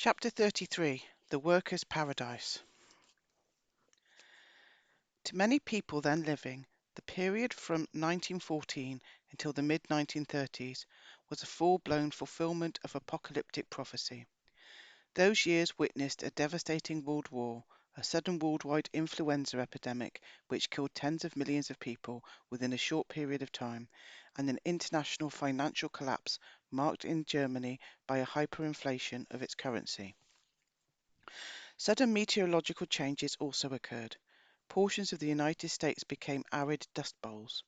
Chapter 33: The Workers' Paradise. To many people then living, the period from 1914 until the mid-1930s was a full-blown fulfillment of apocalyptic prophecy. Those years witnessed a devastating world war, a sudden worldwide influenza epidemic which killed tens of millions of people within a short period of time, and an international financial collapse marked in Germany by a hyperinflation of its currency. Sudden meteorological changes also occurred. Portions of the United States became arid dust bowls.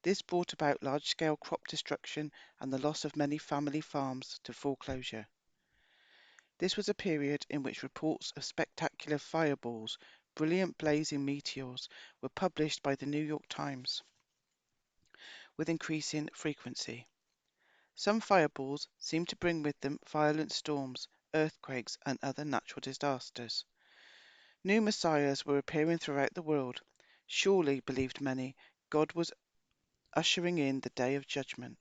This brought about large-scale crop destruction and the loss of many family farms to foreclosure. This was a period in which reports of spectacular fireballs, brilliant blazing meteors, were published by the New York Times with increasing frequency. Some fireballs seemed to bring with them violent storms, earthquakes, and other natural disasters. New messiahs were appearing throughout the world. Surely, believed many, God was ushering in the day of judgment.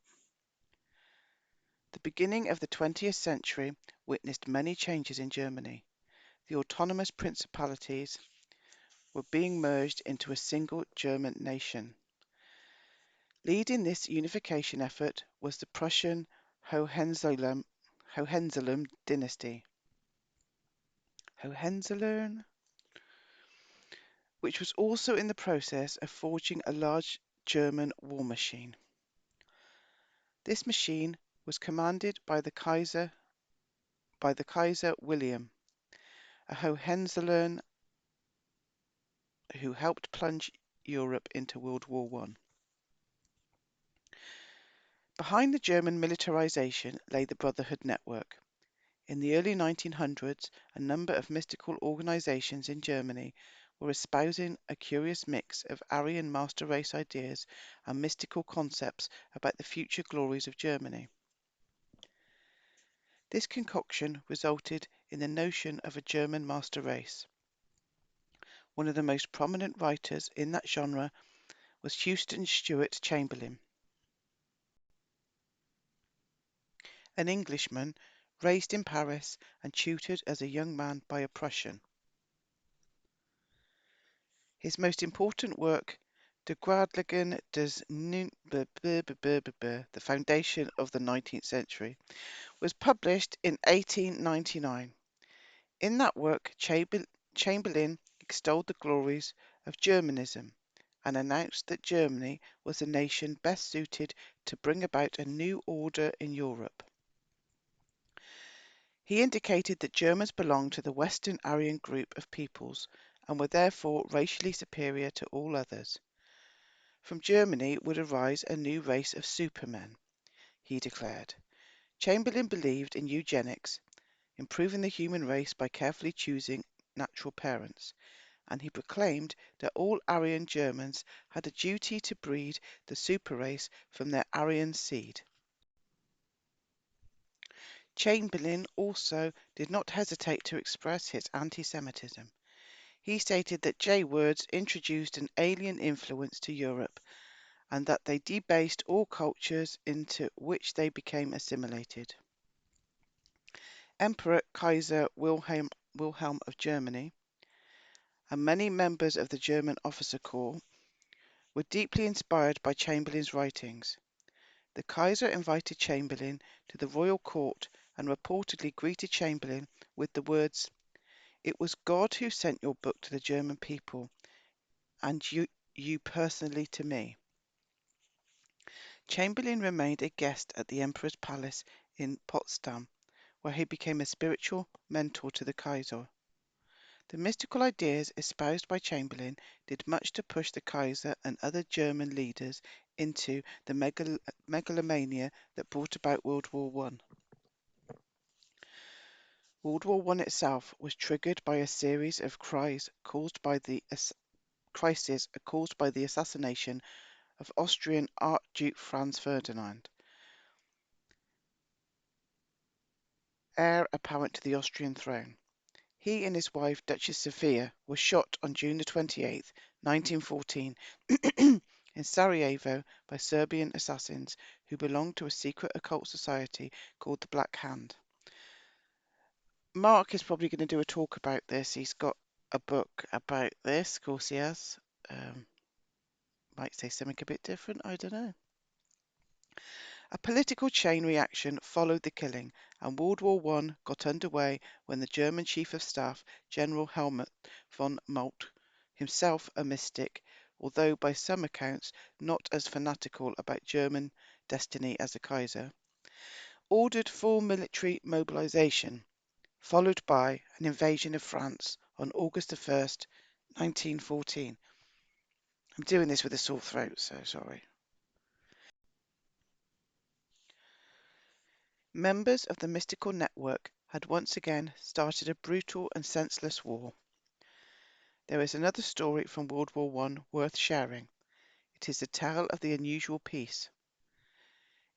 The beginning of the 20th century witnessed many changes in Germany. The autonomous principalities were being merged into a single German nation. Leading this unification effort was the Prussian Hohenzollern dynasty. Hohenzollern? Which was also in the process of forging a large German war machine. This machine was commanded by the Kaiser William, a Hohenzollern who helped plunge Europe into World War I. Behind the German militarization lay the Brotherhood Network. In the early 1900s, a number of mystical organizations in Germany were espousing a curious mix of Aryan master race ideas and mystical concepts about the future glories of Germany. This concoction resulted in the notion of a German master race. One of the most prominent writers in that genre was Houston Stewart Chamberlain, an Englishman raised in Paris and tutored as a young man by a Prussian. His most important work, De Grundlegung des The Foundation of the 19th Century, was published in 1899. In that work, Chamberlain extolled the glories of Germanism and announced that Germany was the nation best suited to bring about a new order in Europe. He indicated that Germans belonged to the Western Aryan group of peoples and were therefore racially superior to all others. From Germany would arise a new race of supermen, he declared. Chamberlain believed in eugenics, improving the human race by carefully choosing natural parents, and he proclaimed that all Aryan Germans had a duty to breed the super race from their Aryan seed. Chamberlain also did not hesitate to express his anti-Semitism. He stated that J-words introduced an alien influence to Europe and that they debased all cultures into which they became assimilated. Emperor Kaiser Wilhelm of Germany and many members of the German officer corps were deeply inspired by Chamberlain's writings. The Kaiser invited Chamberlain to the royal court and reportedly greeted Chamberlain with the words, "It was God who sent your book to the German people, and you personally to me." Chamberlain remained a guest at the Emperor's palace in Potsdam, where he became a spiritual mentor to the Kaiser. The mystical ideas espoused by Chamberlain did much to push the Kaiser and other German leaders into the megalomania that brought about World War I. World War I itself was triggered by a series of crises caused by the assassination of Austrian Archduke Franz Ferdinand, heir apparent to the Austrian throne. He and his wife, Duchess Sophia, were shot on June 28, 1914, in Sarajevo by Serbian assassins who belonged to a secret occult society called the Black Hand. Mark is probably going to do a talk about this. He's got a book about this, of course he has. Um, might say something a bit different, I don't know. A political chain reaction followed the killing, and World War One got underway when the German Chief of Staff, General Helmut von Moltke, himself a mystic, although by some accounts not as fanatical about German destiny as the Kaiser, ordered full military mobilization, followed by an invasion of France on August the 1st, 1914. I'm doing this with a sore throat, so sorry. Members of the mystical network had once again started a brutal and senseless war. There is another story from World War One worth sharing. It is the tale of the unusual peace.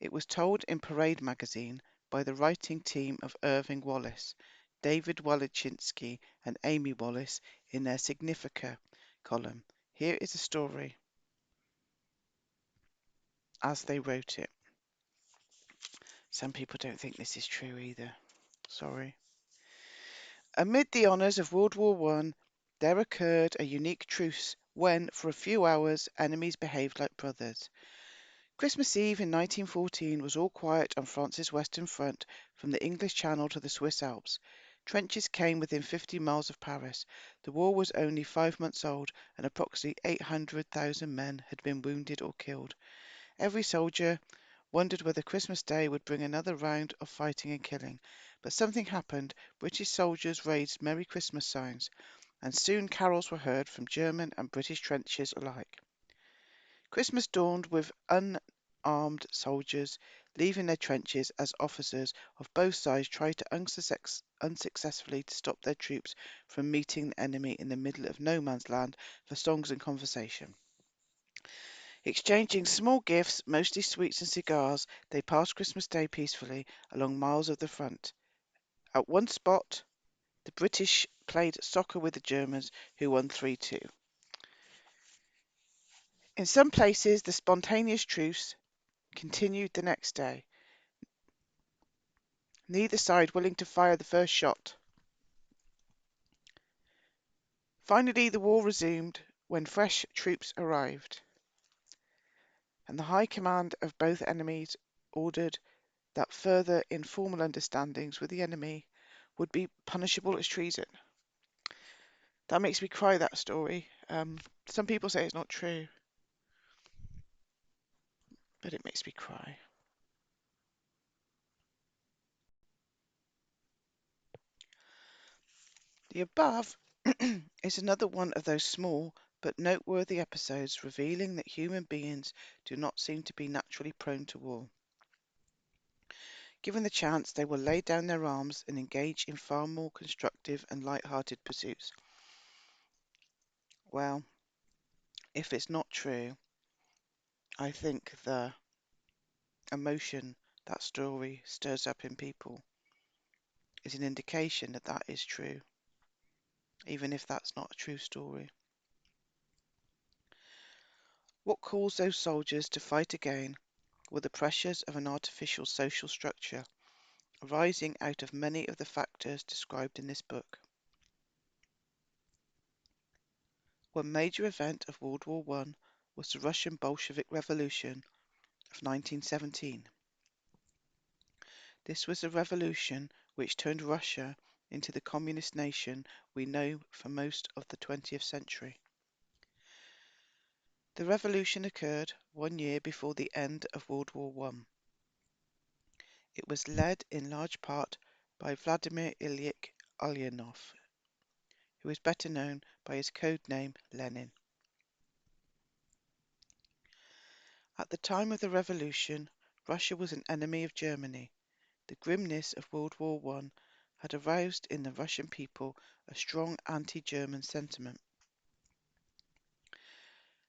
It was told in Parade magazine by the writing team of Irving Wallace, David Walachinsky, and Amy Wallace in their Significa column. Here is a story as they wrote it. Some people don't think this is true either. Sorry. Amid the honours of World War One, there occurred a unique truce when, for a few hours, enemies behaved like brothers. Christmas Eve in 1914 was all quiet on France's western front, from the English Channel to the Swiss Alps. Trenches came within 50 miles of Paris. The war was only 5 months old, and approximately 800,000 men had been wounded or killed. Every soldier wondered whether Christmas Day would bring another round of fighting and killing. But something happened. British soldiers raised Merry Christmas signs, and soon carols were heard from German and British trenches alike. Christmas dawned with unarmed soldiers leaving their trenches as officers of both sides tried to unsuccessfully to stop their troops from meeting the enemy in the middle of no man's land for songs and conversation. Exchanging small gifts, mostly sweets and cigars, they passed Christmas Day peacefully along miles of the front. At one spot, the British played soccer with the Germans, who won 3-2. In some places, the spontaneous truce continued the next day, neither side willing to fire the first shot. Finally, the war resumed when fresh troops arrived, and the high command of both enemies ordered that further informal understandings with the enemy would be punishable as treason. That makes me cry, that story. Some people say it's not true, but it makes me cry. The above is another one of those small but noteworthy episodes revealing that human beings do not seem to be naturally prone to war. Given the chance, they will lay down their arms and engage in far more constructive and light-hearted pursuits. Well, if it's not true, I think the emotion that story stirs up in people is an indication that that is true, even if that's not a true story. What caused those soldiers to fight again were the pressures of an artificial social structure arising out of many of the factors described in this book. One major event of World War One was the Russian Bolshevik Revolution of 1917. This was a revolution which turned Russia into the communist nation we know for most of the 20th century. The revolution occurred 1 year before the end of World War One. It was led in large part by Vladimir Ilyich Ulyanov, who is better known by his code name Lenin. At the time of the revolution, Russia was an enemy of Germany. The grimness of World War One had aroused in the Russian people a strong anti-German sentiment.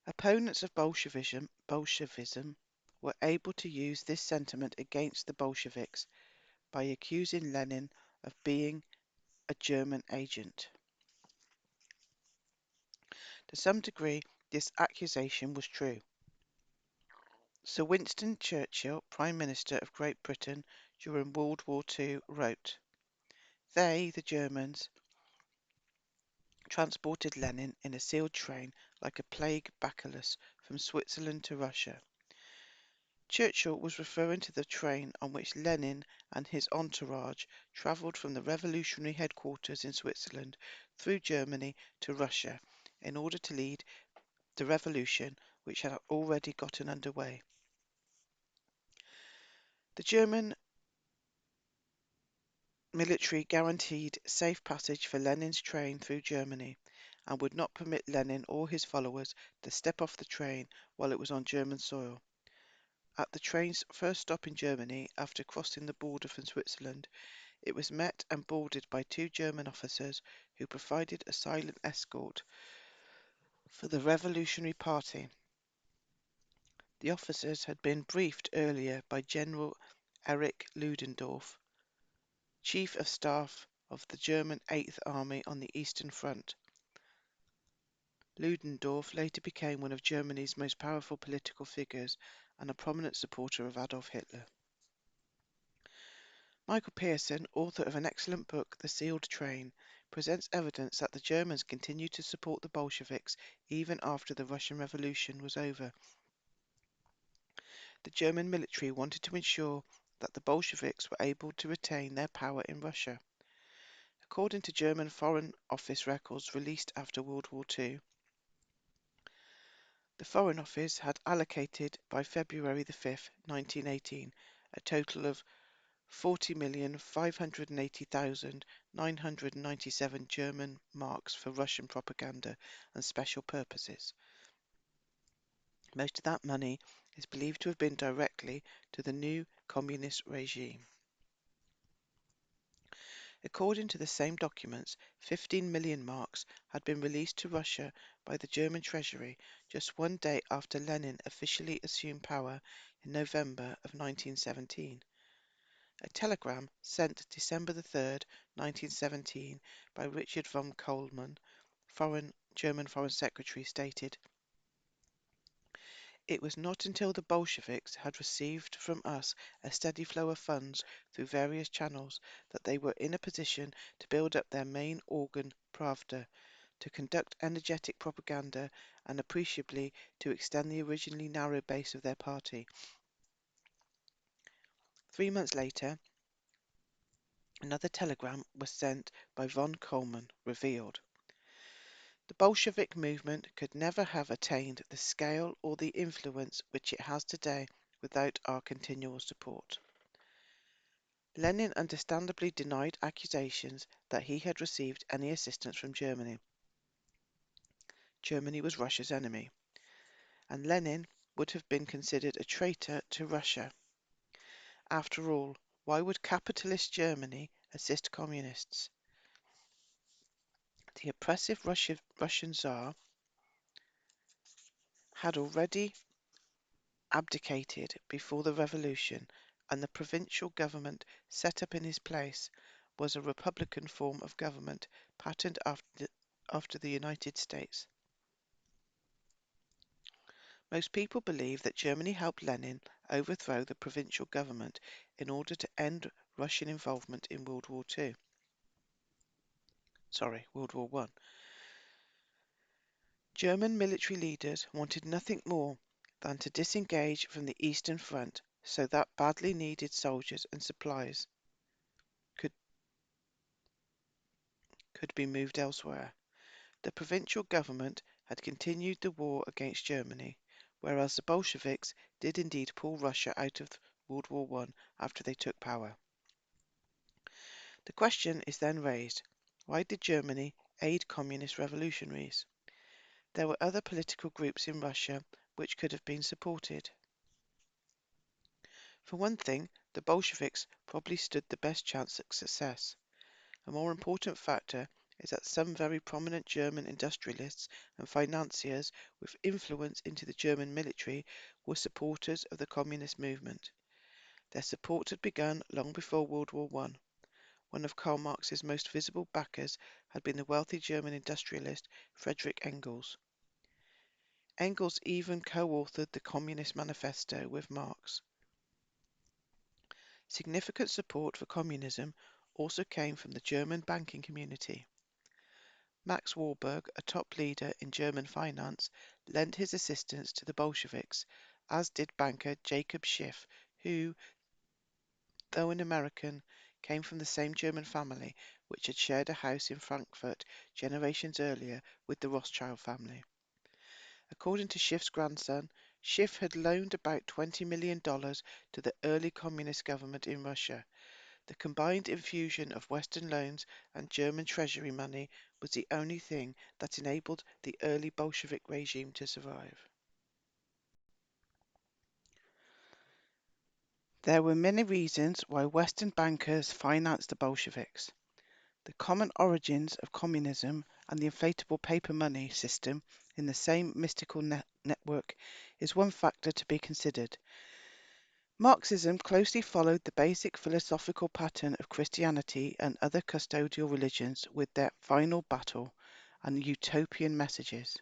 Opponents of Bolshevism were able to use this sentiment against the Bolsheviks by accusing Lenin of being a German agent. To some degree, this accusation was true. Sir Winston Churchill, Prime Minister of Great Britain during World War II, wrote, They, the Germans, transported Lenin in a sealed train like a plague bacillus from Switzerland to Russia. Churchill was referring to the train on which Lenin and his entourage travelled from the revolutionary headquarters in Switzerland through Germany to Russia in order to lead the revolution which had already gotten underway. The German military guaranteed safe passage for Lenin's train through Germany and would not permit Lenin or his followers to step off the train while it was on German soil. At the train's first stop in Germany after crossing the border from Switzerland, it was met and boarded by two German officers who provided a silent escort for the Revolutionary Party. The officers had been briefed earlier by General Erich Ludendorff, Chief of Staff of the German Eighth Army on the Eastern Front. Ludendorff later became one of Germany's most powerful political figures and a prominent supporter of Adolf Hitler. Michael Pearson, author of an excellent book, The Sealed Train, presents evidence that the Germans continued to support the Bolsheviks even after the Russian Revolution was over. The German military wanted to ensure that the Bolsheviks were able to retain their power in Russia. According to German Foreign Office records released after World War II, the Foreign Office had allocated by February 5, 1918, a total of 40,580,997 German marks for Russian propaganda and special purposes. Most of that money is believed to have been directly to the new communist regime. According to the same documents, 15 million marks had been released to Russia by the German Treasury just one day after Lenin officially assumed power in November of 1917. A telegram sent December 3, 1917 by Richard von Kohlmann, German Foreign Secretary, stated, "It was not until the Bolsheviks had received from us a steady flow of funds through various channels that they were in a position to build up their main organ, Pravda, to conduct energetic propaganda and appreciably to extend the originally narrow base of their party." 3 months later, another telegram was sent by von Kohlmann, revealed, "The Bolshevik movement could never have attained the scale or the influence which it has today without our continual support." Lenin understandably denied accusations that he had received any assistance from Germany. Germany was Russia's enemy, and Lenin would have been considered a traitor to Russia. After all, why would capitalist Germany assist communists? The oppressive Russian Tsar had already abdicated before the revolution, and the provincial government set up in his place was a republican form of government patterned after the United States. Most people believe that Germany helped Lenin overthrow the provincial government in order to end Russian involvement in World War I. German military leaders wanted nothing more than to disengage from the Eastern Front so that badly needed soldiers and supplies could be moved elsewhere. The provincial government had continued the war against Germany, whereas the Bolsheviks did indeed pull Russia out of World War I after they took power. The question is then raised, why did Germany aid communist revolutionaries? There were other political groups in Russia which could have been supported. For one thing, the Bolsheviks probably stood the best chance of success. A more important factor is that some very prominent German industrialists and financiers with influence into the German military were supporters of the communist movement. Their support had begun long before World War I. One of Karl Marx's most visible backers had been the wealthy German industrialist Friedrich Engels. Engels even co-authored the Communist Manifesto with Marx. Significant support for communism also came from the German banking community. Max Warburg, a top leader in German finance, lent his assistance to the Bolsheviks, as did banker Jacob Schiff, who, though an American, came from the same German family which had shared a house in Frankfurt generations earlier with the Rothschild family. According to Schiff's grandson, Schiff had loaned about $20 million to the early communist government in Russia. The combined infusion of Western loans and German treasury money was the only thing that enabled the early Bolshevik regime to survive. There were many reasons why Western bankers financed the Bolsheviks. The common origins of communism and the inflatable paper money system in the same mystical network is one factor to be considered. Marxism closely followed the basic philosophical pattern of Christianity and other custodial religions with their final battle and utopian messages.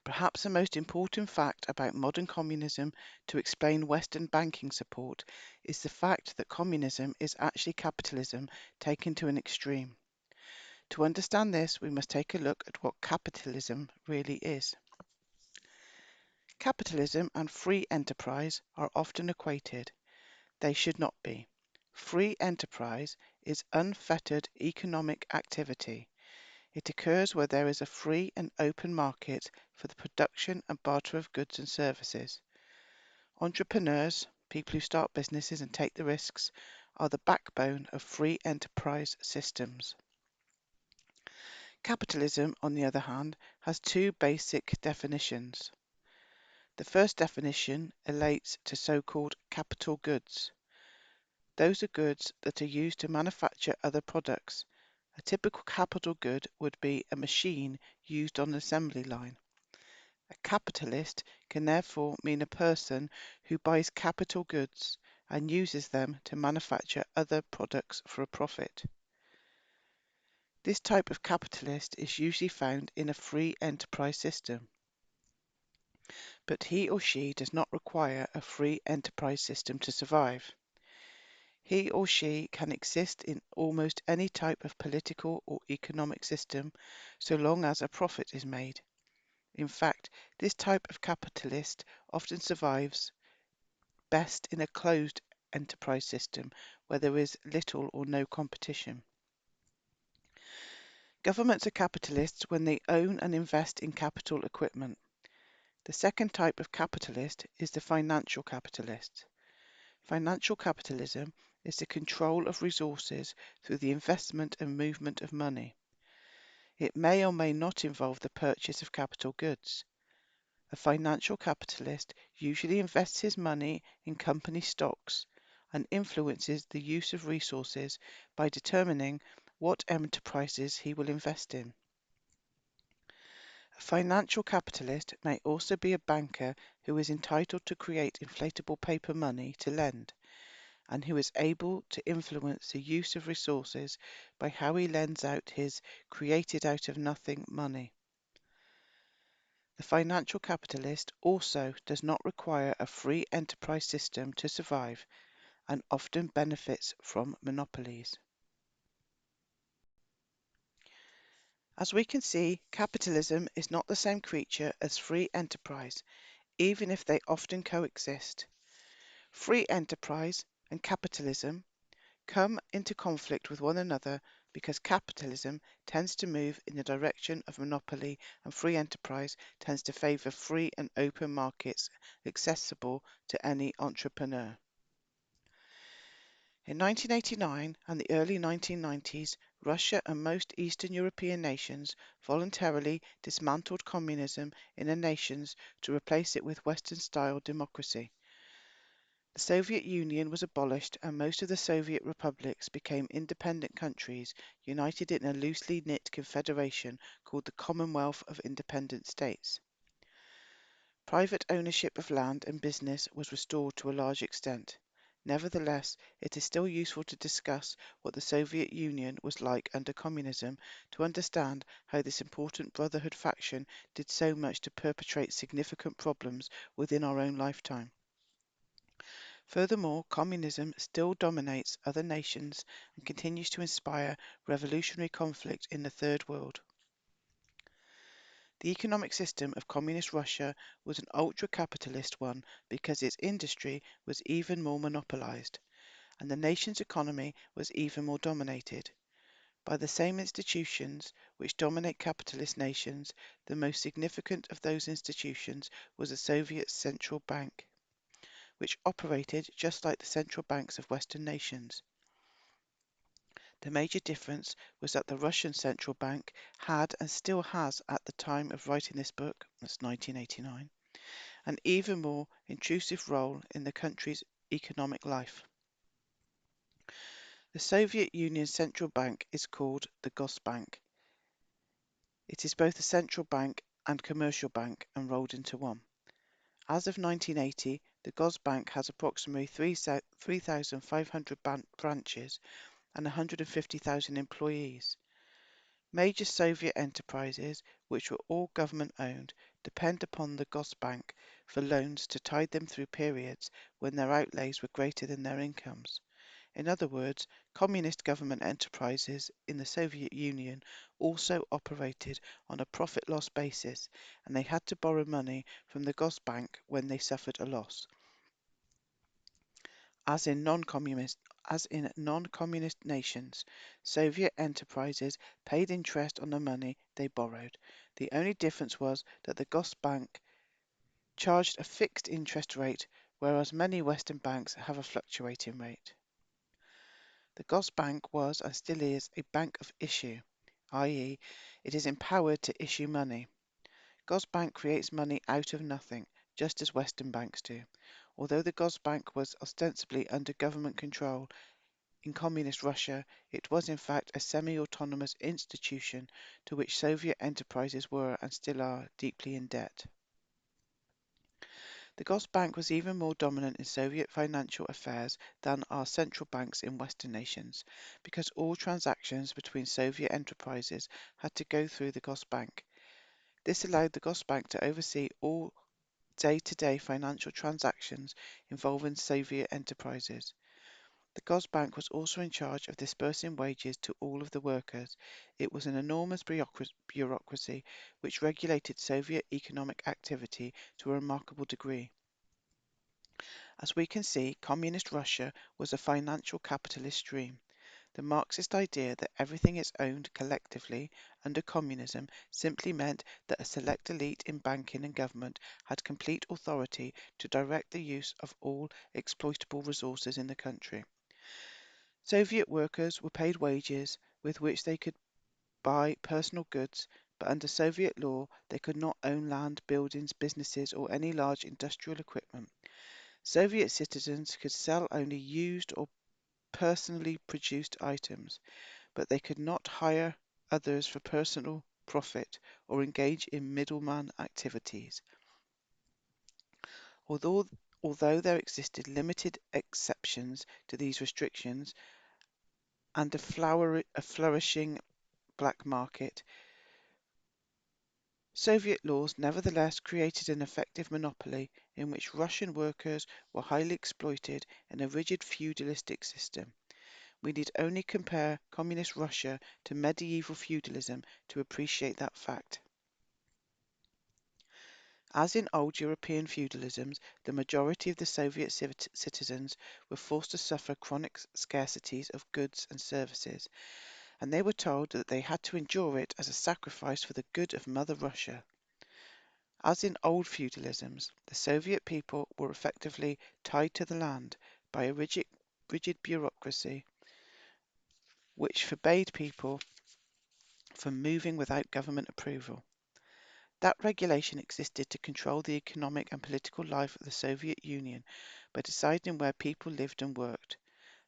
Perhaps the most important fact about modern communism to explain Western banking support is the fact that communism is actually capitalism taken to an extreme. To understand this, we must take a look at what capitalism really is. Capitalism and free enterprise are often equated. They should not be. Free enterprise is unfettered economic activity. It occurs where there is a free and open market for the production and barter of goods and services. Entrepreneurs, people who start businesses and take the risks, are the backbone of free enterprise systems. Capitalism, on the other hand, has two basic definitions. The first definition relates to so-called capital goods. Those are goods that are used to manufacture other products. A typical capital good would be a machine used on an assembly line. A capitalist can therefore mean a person who buys capital goods and uses them to manufacture other products for a profit. This type of capitalist is usually found in a free enterprise system. But he or she does not require a free enterprise system to survive. He or she can exist in almost any type of political or economic system so long as a profit is made. In fact, this type of capitalist often survives best in a closed enterprise system where there is little or no competition. Governments are capitalists when they own and invest in capital equipment. The second type of capitalist is the financial capitalist. Financial capitalism is the control of resources through the investment and movement of money. It may or may not involve the purchase of capital goods. A financial capitalist usually invests his money in company stocks and influences the use of resources by determining what enterprises he will invest in. A financial capitalist may also be a banker who is entitled to create inflatable paper money to lend, and who is able to influence the use of resources by how he lends out his created out of nothing money. The financial capitalist also does not require a free enterprise system to survive and often benefits from monopolies. As we can see, capitalism is not the same creature as free enterprise, even if they often coexist. Free enterprise and capitalism come into conflict with one another because capitalism tends to move in the direction of monopoly and free enterprise tends to favour free and open markets accessible to any entrepreneur. In 1989 and the early 1990s, Russia and most Eastern European nations voluntarily dismantled communism in their nations to replace it with Western-style democracy. The Soviet Union was abolished and most of the Soviet republics became independent countries united in a loosely knit confederation called the Commonwealth of Independent States. Private ownership of land and business was restored to a large extent. Nevertheless, it is still useful to discuss what the Soviet Union was like under communism to understand how this important brotherhood faction did so much to perpetrate significant problems within our own lifetime. Furthermore, communism still dominates other nations and continues to inspire revolutionary conflict in the Third World. The economic system of Communist Russia was an ultra-capitalist one because its industry was even more monopolized, and the nation's economy was even more dominated by the same institutions which dominate capitalist nations. The most significant of those institutions was the Soviet Central Bank, which operated just like the central banks of Western nations. The major difference was that the Russian central bank had and still has at the time of writing this book, that's 1989, an even more intrusive role in the country's economic life. The Soviet Union's central bank is called the Gosbank. It is both a central bank and commercial bank enrolled into one. As of 1980, the Gosbank has approximately 3,500 branches and 150,000 employees. Major Soviet enterprises, which were all government-owned, depend upon the Gosbank for loans to tide them through periods when their outlays were greater than their incomes. In other words, communist government enterprises in the Soviet Union also operated on a profit-loss basis, and they had to borrow money from the Gosbank when they suffered a loss. As in non-communist nations, Soviet enterprises paid interest on the money they borrowed. The only difference was that the Gosbank charged a fixed interest rate, whereas many Western banks have a fluctuating rate. The Gosbank was and still is a bank of issue, i.e., it is empowered to issue money. Gosbank creates money out of nothing, just as Western banks do. Although the Gosbank was ostensibly under government control in Communist Russia, it was in fact a semi-autonomous institution to which Soviet enterprises were and still are deeply in debt. The Gosbank was even more dominant in Soviet financial affairs than are central banks in Western nations, because all transactions between Soviet enterprises had to go through the Gosbank. This allowed the Gosbank to oversee all day-to-day financial transactions involving Soviet enterprises. The Gosbank was also in charge of dispersing wages to all of the workers. It was an enormous bureaucracy which regulated Soviet economic activity to a remarkable degree. As we can see, Communist Russia was a financial capitalist dream. The Marxist idea that everything is owned collectively under communism simply meant that a select elite in banking and government had complete authority to direct the use of all exploitable resources in the country. Soviet workers were paid wages with which they could buy personal goods, but under Soviet law they could not own land, buildings, businesses, or any large industrial equipment. Soviet citizens could sell only used or personally produced items, but they could not hire others for personal profit or engage in middleman activities. Although there existed limited exceptions to these restrictions and a flourishing black market, Soviet laws nevertheless created an effective monopoly in which Russian workers were highly exploited in a rigid feudalistic system. We need only compare Communist Russia to medieval feudalism to appreciate that fact. As in old European feudalisms, the majority of the Soviet citizens were forced to suffer chronic scarcities of goods and services, and they were told that they had to endure it as a sacrifice for the good of Mother Russia. As in old feudalisms, the Soviet people were effectively tied to the land by a rigid bureaucracy which forbade people from moving without government approval. That regulation existed to control the economic and political life of the Soviet Union by deciding where people lived and worked.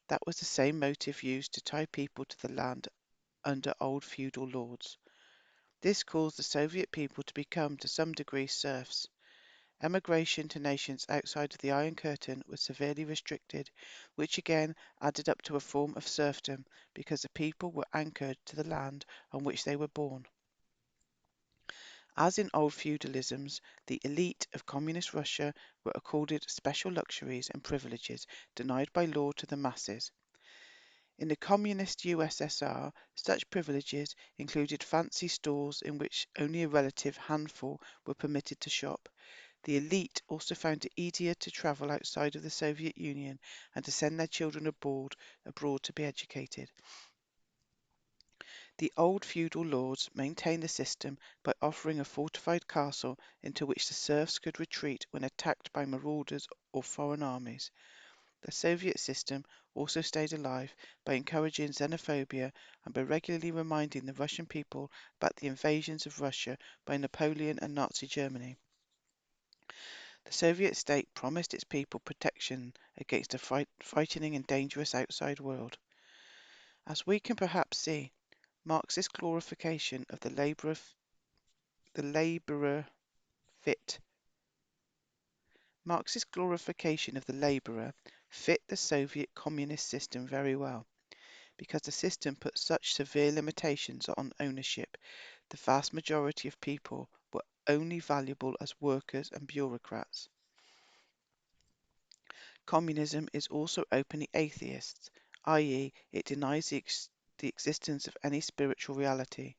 That was the same motive used to tie people to the land under old feudal lords. This caused the Soviet people to become to some degree serfs. Emigration to nations outside of the Iron Curtain was severely restricted, which again added up to a form of serfdom because the people were anchored to the land on which they were born. As in old feudalisms, the elite of communist Russia were accorded special luxuries and privileges denied by law to the masses. In the communist USSR, such privileges included fancy stores in which only a relative handful were permitted to shop. The elite also found it easier to travel outside of the Soviet Union and to send their children abroad to be educated. The old feudal lords maintained the system by offering a fortified castle into which the serfs could retreat when attacked by marauders or foreign armies. The Soviet system also stayed alive by encouraging xenophobia and by regularly reminding the Russian people about the invasions of Russia by Napoleon and Nazi Germany. The Soviet state promised its people protection against a frightening and dangerous outside world. As we can perhaps see, Marxist glorification of the labourer fit Marxist glorification of the labourer fit the Soviet communist system very well, because the system put such severe limitations on ownership. The vast majority of people were only valuable as workers and bureaucrats. Communism is also openly atheist, i.e., it denies the existence of any spiritual reality.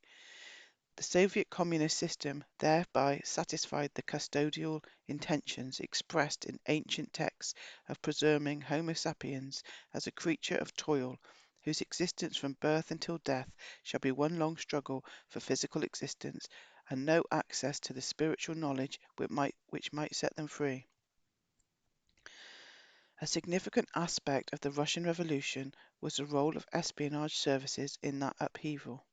The Soviet communist system thereby satisfied the custodial intentions expressed in ancient texts of preserving Homo sapiens as a creature of toil, whose existence from birth until death shall be one long struggle for physical existence, and no access to the spiritual knowledge which might set them free. A significant aspect of the Russian Revolution was the role of espionage services in that upheaval.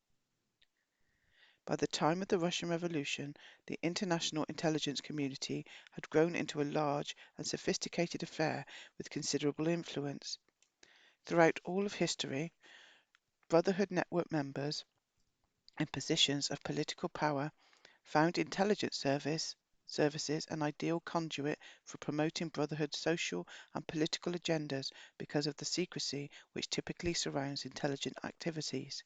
By the time of the Russian Revolution, the international intelligence community had grown into a large and sophisticated affair with considerable influence. Throughout all of history, Brotherhood Network members in positions of political power found intelligence services an ideal conduit for promoting Brotherhood's social and political agendas because of the secrecy which typically surrounds intelligence activities.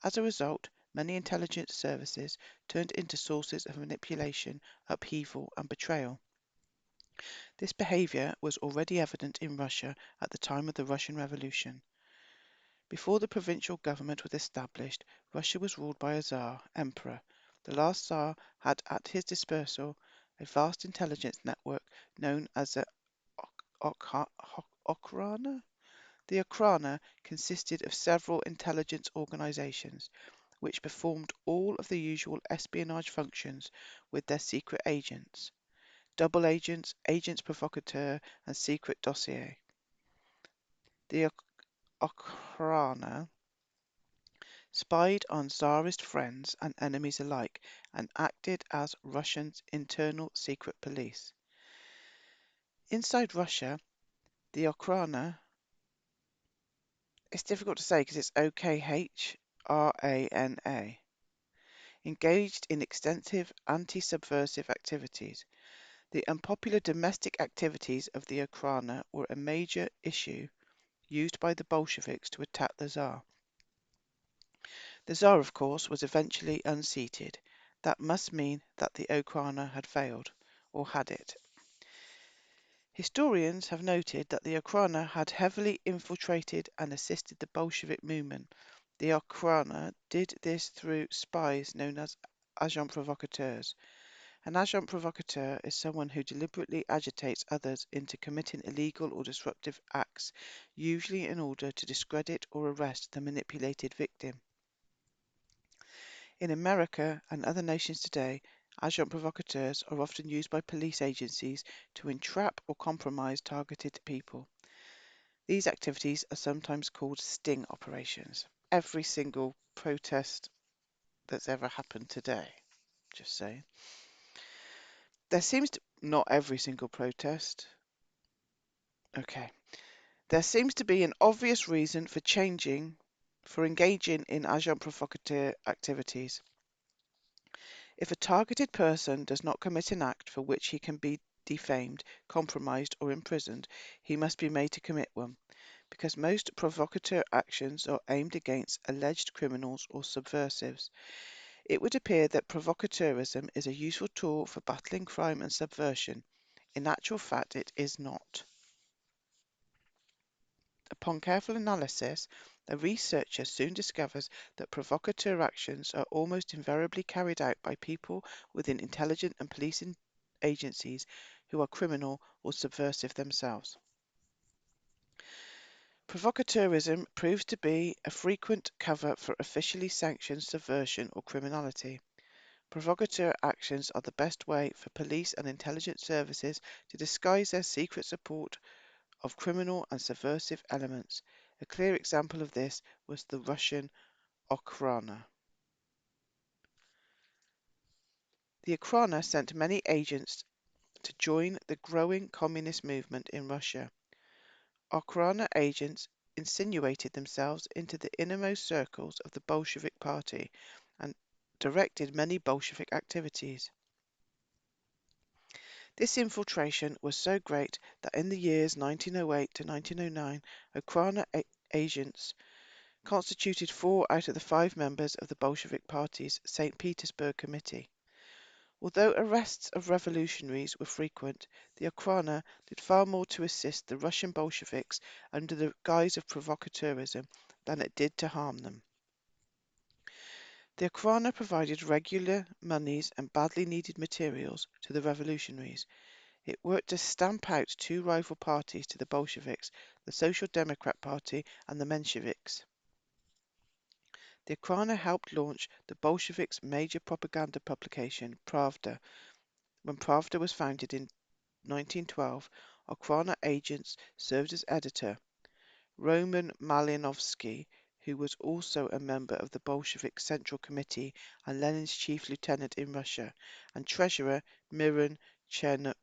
As a result, many intelligence services turned into sources of manipulation, upheaval, and betrayal. This behavior was already evident in Russia at the time of the Russian Revolution. Before the provincial government was established, Russia was ruled by a Tsar, emperor. The last Tsar had at his disposal a vast intelligence network known as the Okhrana. The Okhrana consisted of several intelligence organizations, which performed all of the usual espionage functions with their secret agents, double agents, agents provocateurs, and secret dossier. The Okhrana spied on Tsarist friends and enemies alike and acted as Russia's internal secret police. Inside Russia, the Okhrana, it's difficult to say because it's Okhrana, engaged in extensive anti-subversive activities. The unpopular domestic activities of the Okhrana were a major issue used by the Bolsheviks to attack the Tsar. The Tsar, of course, was eventually unseated. That must mean that the Okhrana had failed, or had it? Historians have noted that the Okhrana had heavily infiltrated and assisted the Bolshevik movement. The Okhrana did this through spies known as agents provocateurs. An agent provocateur is someone who deliberately agitates others into committing illegal or disruptive acts, usually in order to discredit or arrest the manipulated victim. In America and other nations today, agent provocateurs are often used by police agencies to entrap or compromise targeted people. These activities are sometimes called sting operations. Every single protest that's ever happened today, just saying. There seems to, not every single protest. Okay. There seems to be an obvious reason for engaging in agent provocateur activities. If a targeted person does not commit an act for which he can be defamed, compromised, or imprisoned, he must be made to commit one, because most provocateur actions are aimed against alleged criminals or subversives. It would appear that provocateurism is a useful tool for battling crime and subversion. In actual fact, it is not. Upon careful analysis, the researcher soon discovers that provocateur actions are almost invariably carried out by people within intelligence and policing agencies who are criminal or subversive themselves. Provocateurism proves to be a frequent cover for officially sanctioned subversion or criminality. Provocateur actions are the best way for police and intelligence services to disguise their secret support of criminal and subversive elements. A clear example of this was the Russian Okhrana. The Okhrana sent many agents to join the growing communist movement in Russia. Okhrana agents insinuated themselves into the innermost circles of the Bolshevik Party and directed many Bolshevik activities. This infiltration was so great that in the years 1908 to 1909, Okhrana agents constituted 4 out of the 5 members of the Bolshevik Party's St. Petersburg Committee. Although arrests of revolutionaries were frequent, the Okhrana did far more to assist the Russian Bolsheviks under the guise of provocateurism than it did to harm them. The Okhrana provided regular monies and badly needed materials to the revolutionaries. It worked to stamp out 2 rival parties to the Bolsheviks, the Social Democrat Party and the Mensheviks. The Okhrana helped launch the Bolsheviks' major propaganda publication, Pravda. When Pravda was founded in 1912, Okhrana agents served as editor. Roman Malinovsky, who was also a member of the Bolshevik Central Committee and Lenin's chief lieutenant in Russia, and treasurer Miron Chernomazov.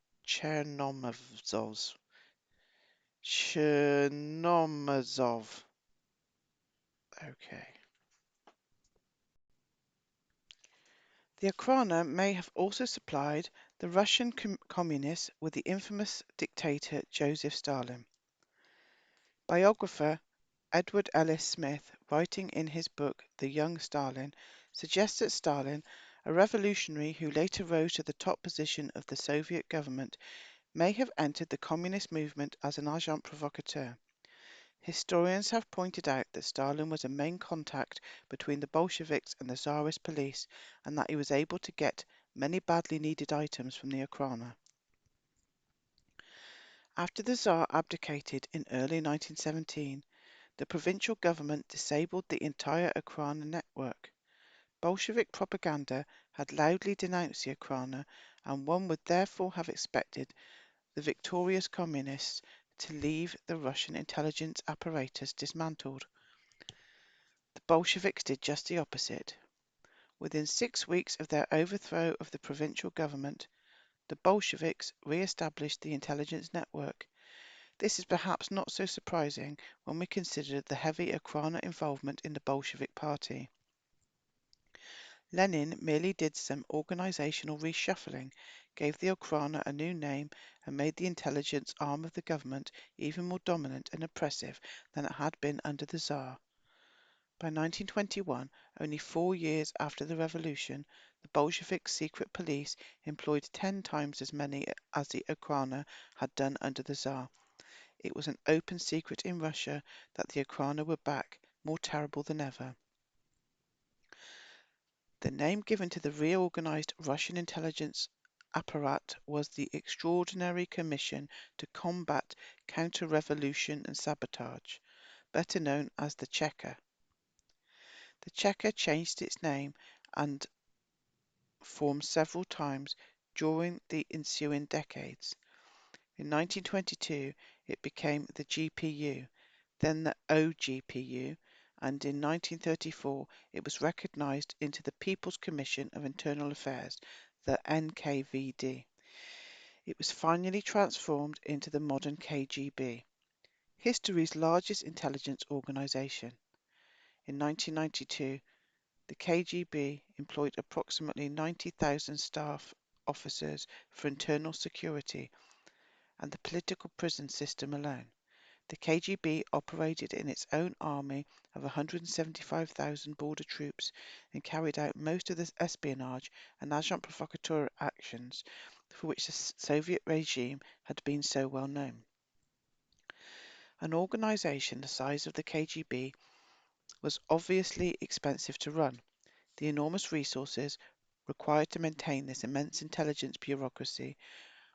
Okay. The Okhrana may have also supplied the Russian communists with the infamous dictator Joseph Stalin. Biographer Edward Ellis Smith, writing in his book The Young Stalin, suggests that Stalin, a revolutionary who later rose to the top position of the Soviet government, may have entered the communist movement as an agent provocateur. Historians have pointed out that Stalin was a main contact between the Bolsheviks and the Tsarist police, and that he was able to get many badly needed items from the Okhrana. After the Tsar abdicated in early 1917, the provincial government disabled the entire Okhrana network. Bolshevik propaganda had loudly denounced the Okhrana, and one would therefore have expected the victorious communists to leave the Russian intelligence apparatus dismantled. The Bolsheviks did just the opposite. Within 6 weeks of their overthrow of the provincial government, the Bolsheviks re-established the intelligence network. This is perhaps not so surprising when we consider the heavy Okhrana involvement in the Bolshevik Party. Lenin merely did some organizational reshuffling, gave the Okhrana a new name, and made the intelligence arm of the government even more dominant and oppressive than it had been under the Tsar. By 1921, only 4 years after the revolution, the Bolshevik secret police employed 10 times as many as the Okhrana had done under the Tsar. It was an open secret in Russia that the Okhrana were back, more terrible than ever. The name given to the reorganized Russian intelligence apparat was the Extraordinary Commission to Combat Counter-Revolution and Sabotage, better known as the Cheka. The Cheka changed its name and formed several times during the ensuing decades. In 1922, it became the GPU, then the OGPU, and in 1934 it was recognized into the People's Commission of Internal Affairs, the NKVD. It was finally transformed into the modern KGB, history's largest intelligence organization. In 1992, the KGB employed approximately 90,000 staff officers for internal security and the political prison system alone. The KGB operated in its own army of 175,000 border troops and carried out most of the espionage and agent provocateur actions for which the Soviet regime had been so well known. An organisation the size of the KGB was obviously expensive to run. The enormous resources required to maintain this immense intelligence bureaucracy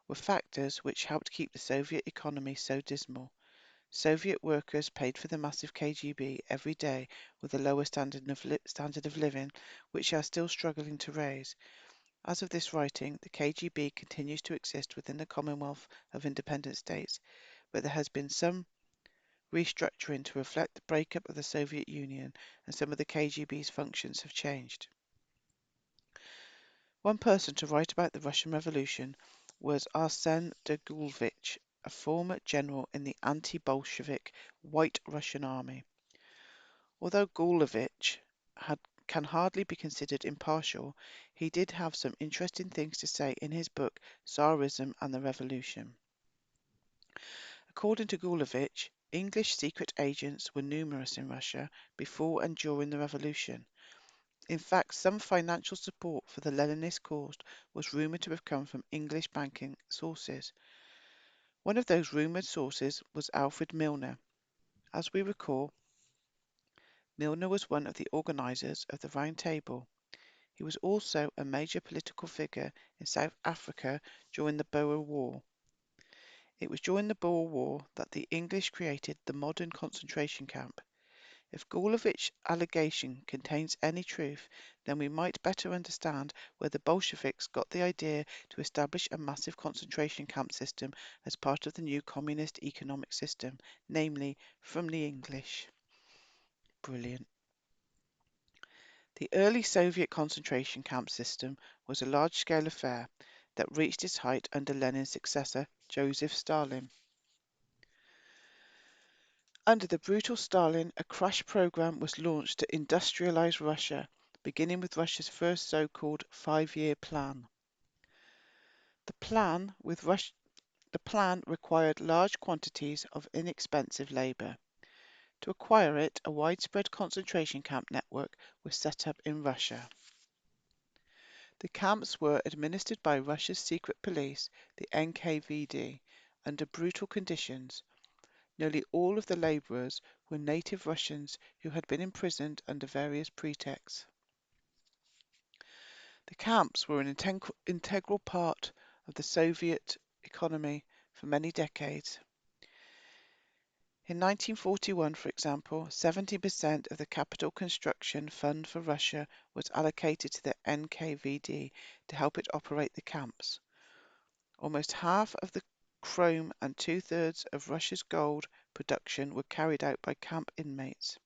were factors which helped keep the Soviet economy so dismal. Soviet workers paid for the massive KGB every day with a lower standard of living, which they are still struggling to raise. As of this writing, the KGB continues to exist within the Commonwealth of Independent States, but there has been some restructuring to reflect the breakup of the Soviet Union, and some of the KGB's functions have changed. One person to write about the Russian Revolution was Arsène de Gulevich, a former general in the anti-Bolshevik White Russian Army. Although Gulevich can hardly be considered impartial, he did have some interesting things to say in his book Tsarism and the Revolution. According to Gulevich, English secret agents were numerous in Russia before and during the revolution. In fact, some financial support for the Leninist cause was rumoured to have come from English banking sources. One of those rumoured sources was Alfred Milner. As we recall, Milner was one of the organisers of the Round Table. He was also a major political figure in South Africa during the Boer War. It was during the Boer War that the English created the modern concentration camp. If Gulevich's allegation contains any truth, then we might better understand where the Bolsheviks got the idea to establish a massive concentration camp system as part of the new communist economic system, namely from the English. Brilliant. The early Soviet concentration camp system was a large-scale affair that reached its height under Lenin's successor, Joseph Stalin. Under the brutal Stalin, a crash program was launched to industrialize Russia, beginning with Russia's first so-called five-year plan. The plan required large quantities of inexpensive labor. To acquire it, a widespread concentration camp network was set up in Russia. The camps were administered by Russia's secret police, the NKVD, under brutal conditions. Nearly all of the labourers were native Russians who had been imprisoned under various pretexts. The camps were an integral part of the Soviet economy for many decades. In 1941, for example, 70% of the capital construction fund for Russia was allocated to the NKVD to help it operate the camps. Almost half of the chrome and two-thirds of Russia's gold production were carried out by camp inmates.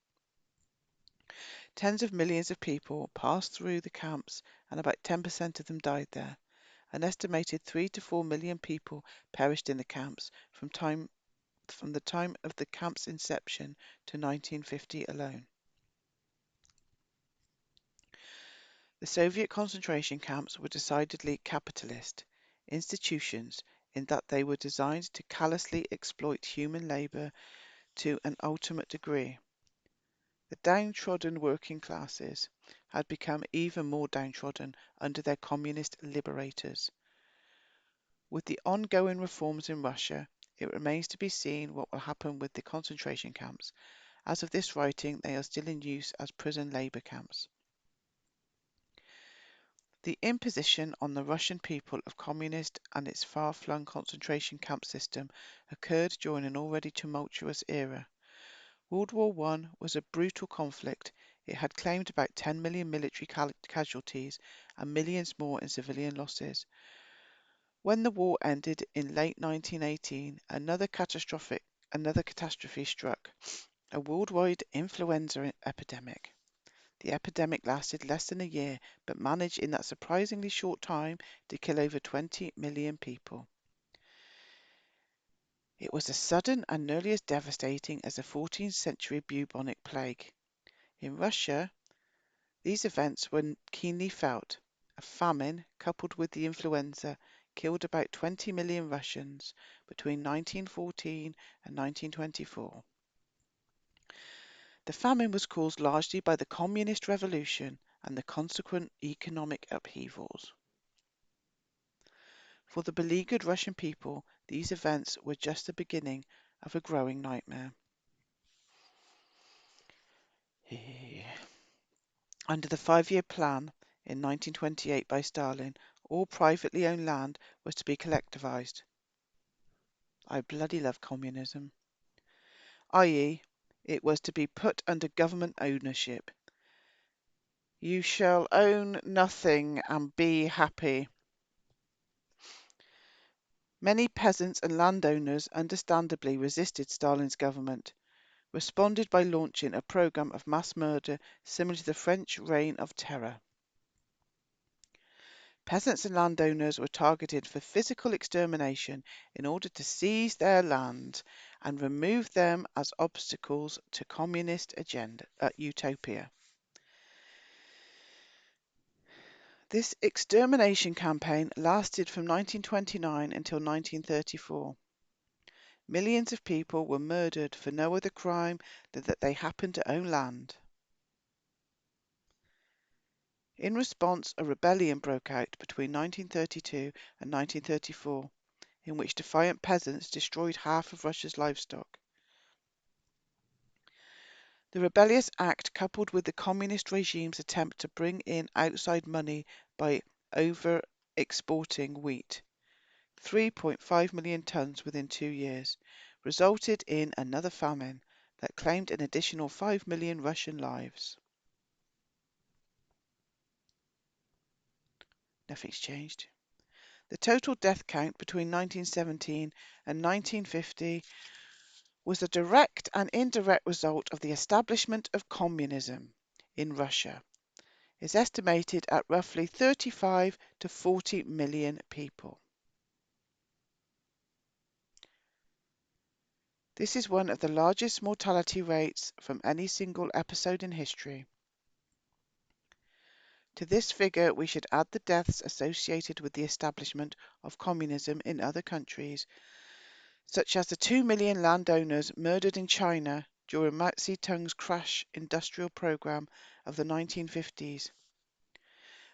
Tens of millions of people passed through the camps and about 10% of them died there. An estimated 3 to 4 million people perished in the camps from the time of the camp's inception to 1950 alone. The Soviet concentration camps were decidedly capitalist institutions in that they were designed to callously exploit human labour to an ultimate degree. The downtrodden working classes had become even more downtrodden under their communist liberators. With the ongoing reforms in Russia, it remains to be seen what will happen with the concentration camps. As of this writing, they are still in use as prison labour camps. The imposition on the Russian people of communist and its far-flung concentration camp system occurred during an already tumultuous era. World War I was a brutal conflict. It had claimed about 10 million military casualties and millions more in civilian losses. When the war ended in late 1918, another catastrophe struck, a worldwide influenza epidemic. The epidemic lasted less than a year, but managed in that surprisingly short time to kill over 20 million people. It was as sudden and nearly as devastating as the 14th century bubonic plague. In Russia, these events were keenly felt. A famine, coupled with the influenza, killed about 20 million Russians between 1914 and 1924. The famine was caused largely by the Communist Revolution and the consequent economic upheavals. For the beleaguered Russian people, these events were just the beginning of a growing nightmare. Under the five-year plan in 1928 by Stalin, all privately owned land was to be collectivized. I bloody love communism. i.e., it was to be put under government ownership. You shall own nothing and be happy. Many peasants and landowners understandably resisted Stalin's government, responded by launching a program of mass murder similar to the French Reign of Terror. Peasants and landowners were targeted for physical extermination in order to seize their land and remove them as obstacles to communist utopia. This extermination campaign lasted from 1929 until 1934. Millions of people were murdered for no other crime than that they happened to own land. In response, a rebellion broke out between 1932 and 1934, in which defiant peasants destroyed half of Russia's livestock. The rebellious act, coupled with the communist regime's attempt to bring in outside money by over-exporting wheat, 3.5 million tons within 2 years, resulted in another famine that claimed an additional 5 million Russian lives. Nothing's changed. The total death count between 1917 and 1950 was a direct and indirect result of the establishment of communism in Russia, is estimated at roughly 35 to 40 million people. This is one of the largest mortality rates from any single episode in history. To this figure, we should add the deaths associated with the establishment of communism in other countries, such as the 2 million landowners murdered in China during Mao Zedong's crash industrial program of the 1950s,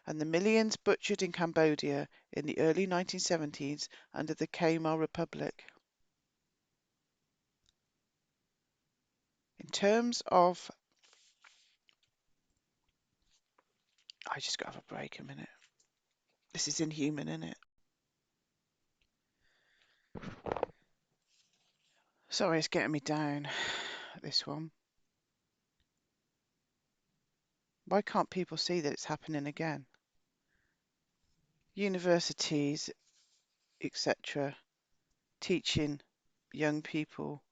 and the millions butchered in Cambodia in the early 1970s under the Khmer Republic. In terms of... I just got to have a break a minute. This is inhuman, isn't it? Sorry, it's getting me down, this one. Why can't people see that it's happening again? Universities, etc., teaching young people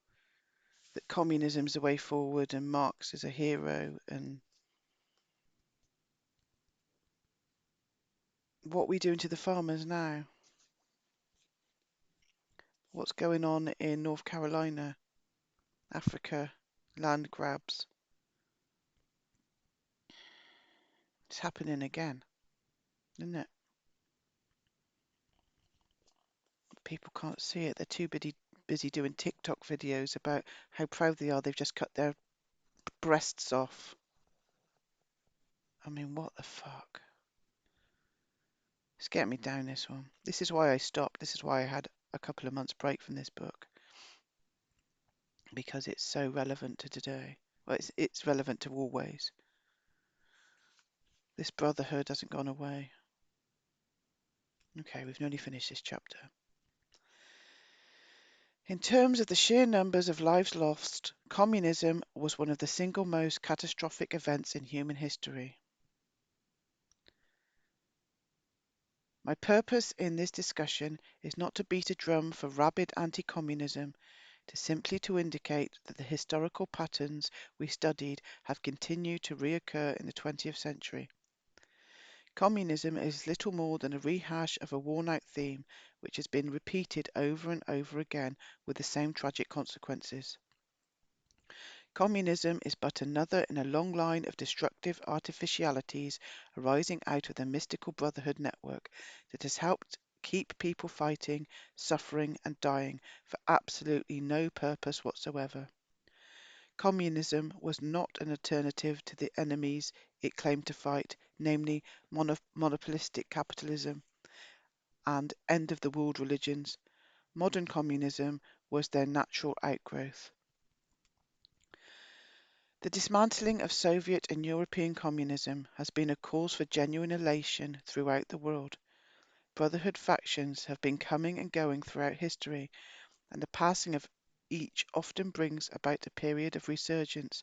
that communism's the way forward and Marx is a hero, and what are we doing to the farmers now? What's going on in North Carolina, Africa, land grabs? It's happening again, isn't it? People can't see it. They're too busy doing TikTok videos about how proud they are. They've just cut their breasts off. I mean, what the fuck? It's getting me down, this one. This is why I stopped. This is why I had a couple of months break from this book. Because it's so relevant to today. Well, it's relevant to always. This brotherhood hasn't gone away. Okay, we've nearly finished this chapter. In terms of the sheer numbers of lives lost, communism was one of the single most catastrophic events in human history. My purpose in this discussion is not to beat a drum for rabid anti-communism, simply to indicate that the historical patterns we studied have continued to reoccur in the 20th century. Communism is little more than a rehash of a worn-out theme which has been repeated over and over again with the same tragic consequences. Communism is but another in a long line of destructive artificialities arising out of the mystical brotherhood network that has helped keep people fighting, suffering, and dying for absolutely no purpose whatsoever. Communism was not an alternative to the enemies it claimed to fight, namely monopolistic capitalism and end of the world religions. Modern communism was their natural outgrowth. The dismantling of Soviet and European communism has been a cause for genuine elation throughout the world. Brotherhood factions have been coming and going throughout history, and the passing of each often brings about a period of resurgence.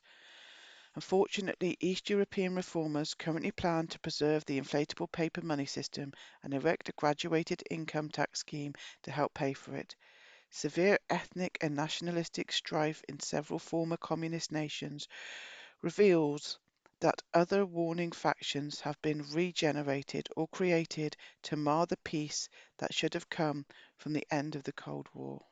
Unfortunately, East European reformers currently plan to preserve the inflatable paper money system and erect a graduated income tax scheme to help pay for it. Severe ethnic and nationalistic strife in several former communist nations reveals that other warring factions have been regenerated or created to mar the peace that should have come from the end of the Cold War.